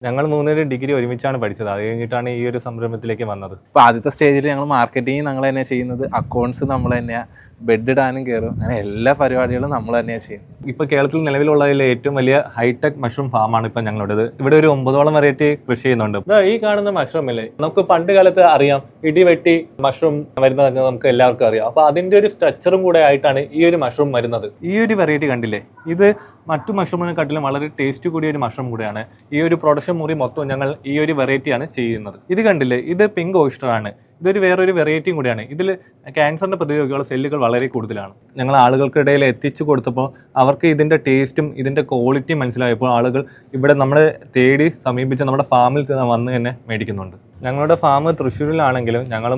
ഞങ്ങൾ 3 ഡിഗ്രി ഒരുമിച്ചാണ് പഠിച്ചത്. അത് കഴിഞ്ഞിട്ടാണ് ഈ ഒരു സംരംഭത്തിലേക്ക് വന്നത്. ഇപ്പോൾ ആദ്യത്തെ സ്റ്റേജിൽ ഞങ്ങൾ മാർക്കറ്റിംഗ് ഞങ്ങൾ തന്നെ ചെയ്യുന്നത്, അക്കൗണ്ട്സ് നമ്മൾ തന്നെയാണ്, ബെഡ് ഇടാനും കയറും, അങ്ങനെ എല്ലാ പരിപാടികളും നമ്മൾ തന്നെയാണ് ചെയ്യുന്നത്. ഇപ്പോൾ കേരളത്തിൽ നിലവിലുള്ളതിലെ ഏറ്റവും വലിയ ഹൈടെക് മഷ്റൂം ഫാമാണ് ഇപ്പം ഞങ്ങളുടേത്. ഇവിടെ ഒരു 9ഓളം വെറൈറ്റി കൃഷി ചെയ്യുന്നുണ്ട്. ഈ കാണുന്ന മഷ്റൂം ഇല്ലേ, നമുക്ക് പണ്ട് കാലത്ത് അറിയാം, ഇടിവെട്ടി മഷ്റൂം വരുന്നതൊക്കെ നമുക്ക് എല്ലാവർക്കും അറിയാം. അപ്പോൾ അതിൻ്റെ ഒരു സ്ട്രക്ചറും കൂടെ ആയിട്ടാണ് ഈ ഒരു മഷ്റൂം വരുന്നത്. ഈ ഒരു വെറൈറ്റി കണ്ടില്ലേ, ഇത് മറ്റു മഷ്റൂമിനെക്കാട്ടിലും വളരെ ടേസ്റ്റ് കൂടിയ ഒരു മഷ്റൂം കൂടെയാണ്. ഈ ഒരു പ്രൊഡക്ഷൻ മുറി മൊത്തം ഞങ്ങൾ ഈ ഒരു വെറൈറ്റിയാണ് ചെയ്യുന്നത്. ഇത് കണ്ടില്ലേ, ഇത് പിങ്ക് ഓയിസ്റ്റർ ആണ്. ഇതൊരു വേറൊരു വെറൈറ്റിയും കൂടിയാണ്. ഇതിൽ ക്യാൻസറിൻ്റെ പ്രതിരോധികളുടെ സെല്ലുകൾ വളരെ കൂടുതലാണ്. ഞങ്ങൾ ആളുകൾക്കിടയിൽ എത്തിച്ചു കൊടുത്തപ്പോൾ അവർക്ക് ഇതിൻ്റെ ടേസ്റ്റും ഇതിൻ്റെ ക്വാളിറ്റിയും മനസ്സിലായപ്പോൾ ആളുകൾ ഇവിടെ നമ്മളെ തേടി സമീപിച്ച് നമ്മുടെ ഫാമിൽ വന്ന് തന്നെ മേടിക്കുന്നുണ്ട്. ഞങ്ങളുടെ ഫാം തൃശ്ശൂരിലാണെങ്കിലും ഞങ്ങൾ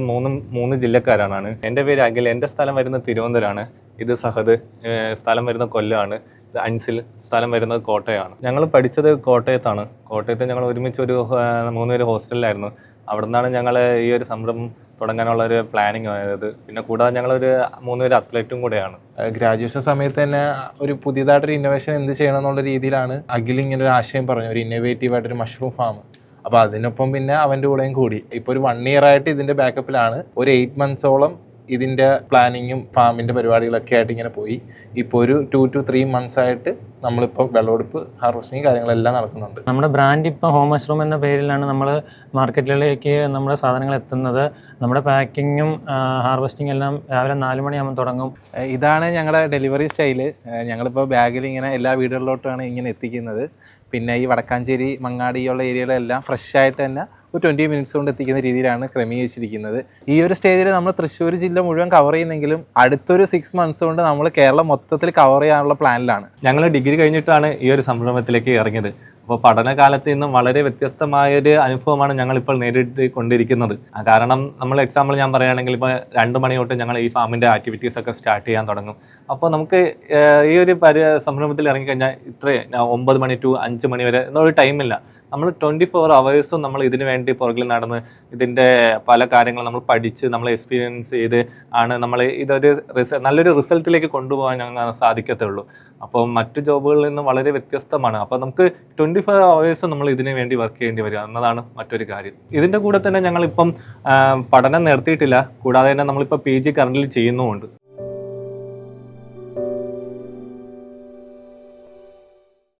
മൂന്ന് ജില്ലക്കാരാണ്. എൻ്റെ പേര് അഖിൽ, എൻ്റെ സ്ഥലം വരുന്നത് തിരുവനന്തപുരമാണ്. ഇത് സഹദ്, സ്ഥലം വരുന്ന കൊല്ലമാണ്. ഇത് അൻസിൽ, സ്ഥലം വരുന്നത് കോട്ടയമാണ്. ഞങ്ങൾ പഠിച്ചത് കോട്ടയത്താണ്. കോട്ടയത്ത് ഞങ്ങൾ ഒരുമിച്ച് ഒരു 3 പേര് ഹോസ്റ്റലിലായിരുന്നു. അവിടെ നിന്നാണ് ഞങ്ങൾ ഈ ഒരു സംരംഭം തുടങ്ങാനുള്ള ഒരു പ്ലാനിങ് ആയത്. പിന്നെ കൂടാതെ ഞങ്ങളൊരു 3 പേര് അത്ലറ്റും കൂടെയാണ്. ഗ്രാജുവേഷൻ സമയത്ത് തന്നെ ഒരു പുതിയതായിട്ടൊരു ഇന്നോവേഷൻ എന്ത് ചെയ്യണം എന്നുള്ള രീതിയിലാണ് അഖിൽ ഇങ്ങനെ ഒരു ആശയം പറഞ്ഞു, ഒരു ഇന്നോവേറ്റീവായിട്ടൊരു മഷ്റൂം ഫാം. അപ്പോൾ അതിനൊപ്പം പിന്നെ അവൻ്റെ കൂടെയും കൂടി ഇപ്പോൾ ഒരു 1 ഇയർ ആയിട്ട് ഇതിൻ്റെ ബാക്കപ്പിലാണ്. ഒരു 8 മന്ത്സോളം ഇതിൻ്റെ പ്ലാനിങ്ങും ഫാമിൻ്റെ പരിപാടികളൊക്കെ ആയിട്ട് ഇങ്ങനെ പോയി. ഇപ്പോൾ ഒരു 2 to 3 months ആയിട്ട് നമ്മളിപ്പോൾ വിളവെടുപ്പ്, ഹാർവെസ്റ്റിങ് കാര്യങ്ങളെല്ലാം നടക്കുന്നുണ്ട്. നമ്മുടെ ബ്രാൻഡ് ഇപ്പോൾ ഹോം മഷ്റൂം എന്ന പേരിലാണ് നമ്മൾ മാർക്കറ്റിലേക്ക് നമ്മുടെ സാധനങ്ങൾ എത്തുന്നത്. നമ്മുടെ പാക്കിങ്ങും ഹാർവെസ്റ്റിംഗ് എല്ലാം രാവിലെ 4 മണിയാകുമ്പോൾ തുടങ്ങും. ഇതാണ് ഞങ്ങളുടെ ഡെലിവറി സ്റ്റൈല്. ഞങ്ങളിപ്പോൾ ബാഗിൽ ഇങ്ങനെ എല്ലാ വീടുകളിലോട്ടാണ് ഇങ്ങനെ എത്തിക്കുന്നത്. പിന്നെ ഈ വടക്കാഞ്ചേരി, മങ്ങാടിയുള്ള ഏരിയകളെല്ലാം ഫ്രഷ് ആയിട്ട് തന്നെ ഒരു 20 minutes കൊണ്ട് എത്തിക്കുന്ന രീതിയിലാണ് ക്രമീകരിച്ചിരിക്കുന്നത്. ഈ ഒരു സ്റ്റേജിൽ നമ്മൾ തൃശ്ശൂർ ജില്ല മുഴുവൻ കവർ ചെയ്യുന്നെങ്കിലും അടുത്തൊരു 6 months കൊണ്ട് നമ്മൾ കേരളം മൊത്തത്തിൽ കവർ ചെയ്യാനുള്ള പ്ലാനിലാണ്. ഞങ്ങൾ ഡിഗ്രി കഴിഞ്ഞിട്ടാണ് ഈ ഒരു സംരംഭത്തിലേക്ക് ഇറങ്ങിയത്. അപ്പോൾ പഠനകാലത്ത് നിന്നും വളരെ വ്യത്യസ്തമായൊരു അനുഭവമാണ് ഞങ്ങളിപ്പോൾ നേരിട്ട് കൊണ്ടിരിക്കുന്നത്. കാരണം നമ്മൾ എക്സാമ്പിൾ ഞാൻ പറയുകയാണെങ്കിൽ, ഇപ്പോൾ 2 മണി തൊട്ട് ഞങ്ങൾ ഈ ഫാമിൻ്റെ ആക്ടിവിറ്റീസ് ഒക്കെ സ്റ്റാർട്ട് ചെയ്യാൻ തുടങ്ങും. അപ്പോൾ നമുക്ക് ഈ ഒരു സംരംഭത്തിൽ ഇറങ്ങിക്കഴിഞ്ഞാൽ 9 മണി to 5 മണി വരെ എന്നൊരു ടൈമില്ല. നമ്മൾ 24 hours നമ്മൾ ഇതിനു വേണ്ടി പുറകിൽ നടന്ന് ഇതിൻ്റെ പല കാര്യങ്ങളും നമ്മൾ പഠിച്ച് നമ്മൾ എക്സ്പീരിയൻസ് ചെയ്ത് ആണ് നമ്മൾ ഇതൊരു നല്ലൊരു റിസൾട്ടിലേക്ക് കൊണ്ടുപോകാൻ ഞങ്ങൾ സാധിക്കത്തുള്ളൂ. അപ്പോൾ മറ്റു ജോബുകളിൽ നിന്ന് വളരെ വ്യത്യസ്തമാണ്. അപ്പോൾ നമുക്ക് 24 hours നമ്മൾ ഇതിനു വേണ്ടി വർക്ക് ചെയ്യേണ്ടി വരിക എന്നതാണ് മറ്റൊരു കാര്യം. ഇതിൻ്റെ കൂടെ തന്നെ ഞങ്ങളിപ്പം പഠനം നിർത്തിയിട്ടില്ല. കൂടാതെ തന്നെ നമ്മളിപ്പോൾ PG കറണ്ടിൽ ചെയ്യുന്നുമുണ്ട്.